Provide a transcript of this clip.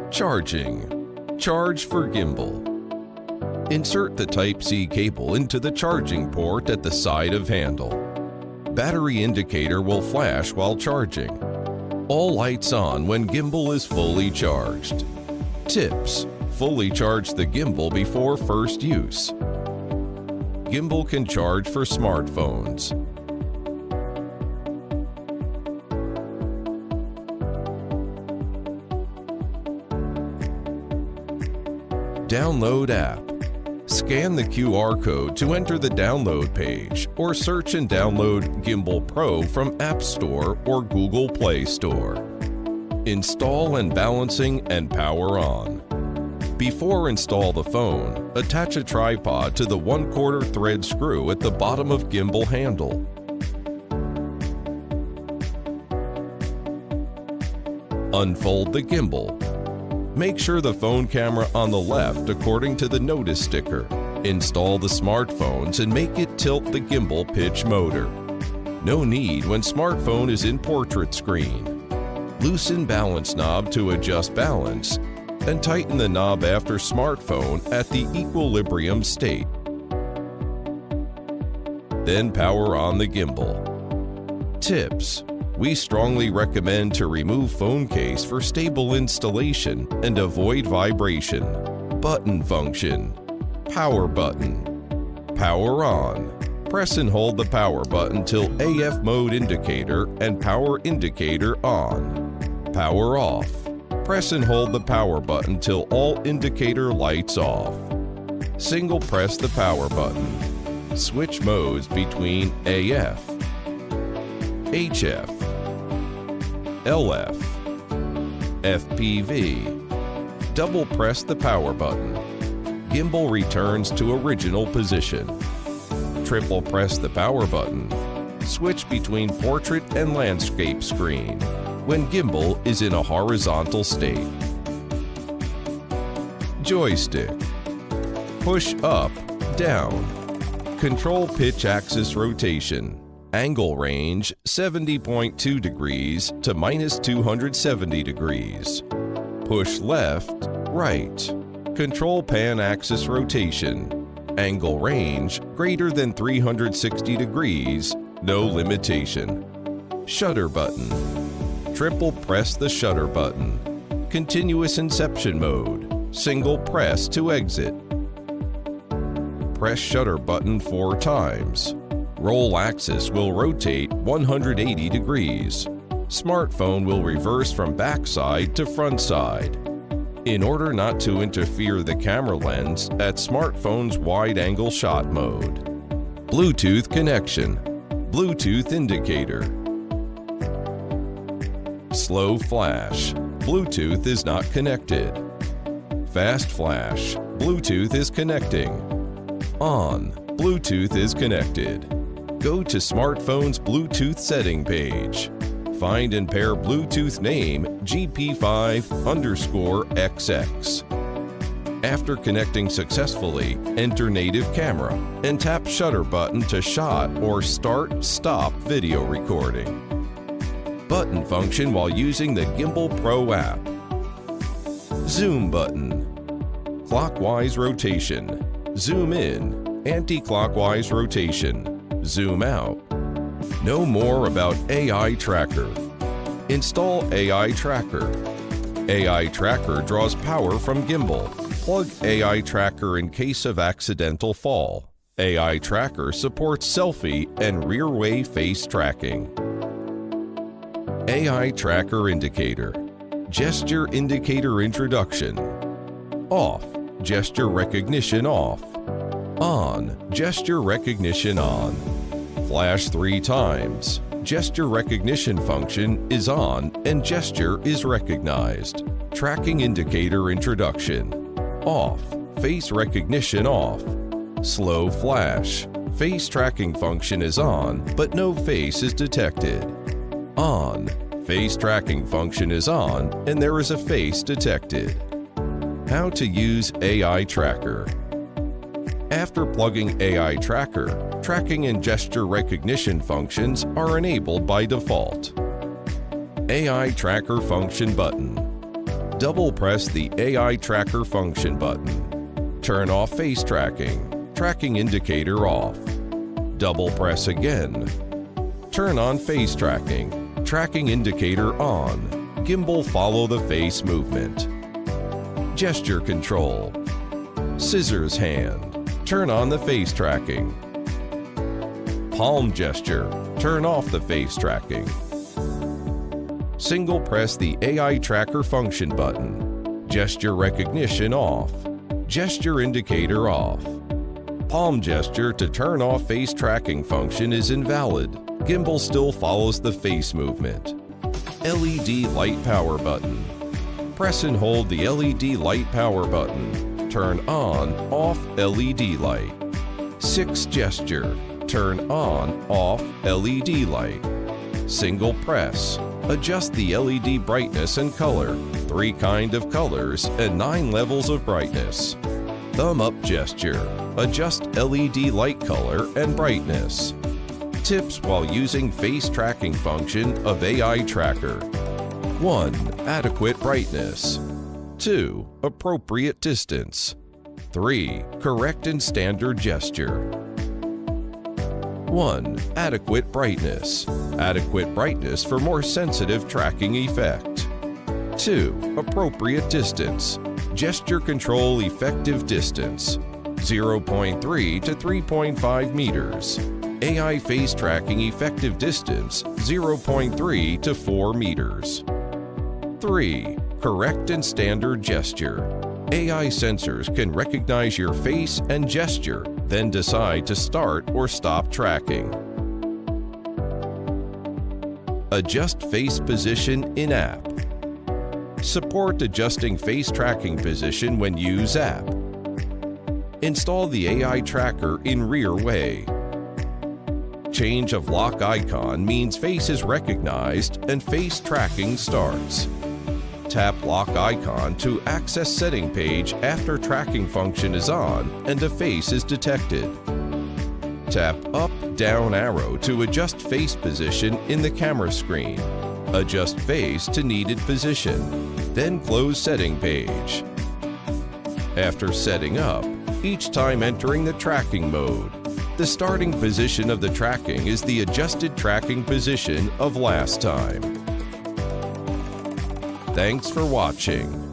Charging. Charge for gimbal. Insert the Type-C cable into the charging port at the side of handle. Battery indicator will flash while charging. All lights on when gimbal is fully charged. Tips: fully charge the gimbal before first use. Gimbal can charge for smartphones. Download app. Scan the QR code to enter the download page or search and download Gimbal Pro from App Store or Google Play Store. Install and balancing and power on. Before install the phone, attach a tripod to the 1/4 thread screw at the bottom of gimbal handle. Unfold the gimbal. Make sure the phone camera on the left according to the notice sticker. Install the smartphones and make it tilt the gimbal pitch motor. No need when smartphone is in portrait screen. Loosen balance knob to adjust balance and tighten the knob after smartphone at the equilibrium state. Then power on the gimbal. Tips: we strongly recommend to remove phone case for stable installation and avoid vibration. Button function. Power button. Power on. Press and hold the power button till AF mode indicator and power indicator on. Power off. Press and hold the power button till all indicator lights off. Single press the power button. Switch modes between AF, HF, LF, FPV. Double press the power button. Gimbal returns to original position. Triple press the power button. Switch between portrait and landscape screen when gimbal is in a horizontal state. Joystick. Push up, down. Control pitch axis rotation. Angle range 70.2 degrees to -270 degrees. Push left, right. Control pan axis rotation. Angle range greater than 360 degrees, no limitation. Shutter button. Triple press the shutter button. Continuous Inception mode. Single press to exit. Press shutter button 4 times. Roll axis will rotate 180 degrees. Smartphone will reverse from backside to front side. In order not to interfere the camera lens at smartphone's wide-angle shot mode. Bluetooth connection. Bluetooth indicator. Slow flash. Bluetooth is not connected. Fast flash. Bluetooth is connecting. On. Bluetooth is connected. Go to smartphone's Bluetooth setting page. Find and pair Bluetooth name GP5_XX. After connecting successfully, enter native camera and tap shutter button to shot or start/stop video recording. Button function while using the Gimbal Pro app. Zoom button. Clockwise rotation. Zoom in. Anti-clockwise rotation. Zoom out. Know more about AI Tracker. Install AI Tracker. AI Tracker draws power from gimbal. Plug AI Tracker in case of accidental fall. AI Tracker supports selfie and rear-way face tracking. AI Tracker indicator. Gesture indicator introduction. Off. Gesture recognition off. On. Gesture recognition on. Flash 3 times. Gesture recognition function is on and gesture is recognized. Tracking indicator introduction. Off. Face recognition off. Slow flash. Face tracking function is on, but no face is detected. On. Face tracking function is on and there is a face detected. How to use AI Tracker. After plugging AI Tracker, tracking and gesture recognition functions are enabled by default. AI Tracker function button. Double press the AI Tracker function button. Turn off face tracking. Tracking indicator off. Double press again. Turn on face tracking. Tracking indicator on. Gimbal follow the face movement. Gesture control. Scissors hand. Turn on the face tracking. Palm gesture. Turn off the face tracking. Single press the AI Tracker function button. Gesture recognition off. Gesture indicator off. Palm gesture to turn off face tracking function is invalid. Gimbal still follows the face movement. LED light power button. Press and hold the LED light power button. Turn on, off LED light. 6 gesture. Turn on, off LED light. Single press. Adjust the LED brightness and color. 3 kind of colors and 9 levels of brightness. Thumb up gesture. Adjust LED light color and brightness. Tips while using face tracking function of AI Tracker. 1. Adequate brightness. 2. Appropriate distance. 3. Correct and standard gesture. 1. Adequate brightness. Adequate brightness for more sensitive tracking effect. 2. Appropriate distance. Gesture control effective distance. 0.3 to 3.5 meters. AI face tracking effective distance 0.3 to 4 meters. 3. Correct and standard gesture. AI sensors can recognize your face and gesture, then decide to start or stop tracking. Adjust face position in app. Support adjusting face tracking position when use app. Install the AI Tracker in rear way. Change of lock icon means face is recognized and face tracking starts. Tap lock icon to access setting page after tracking function is on and a face is detected. Tap up, down arrow to adjust face position in the camera screen. Adjust face to needed position, then close setting page. After setting up, each time entering the tracking mode, the starting position of the tracking is the adjusted tracking position of last time. Thanks for watching.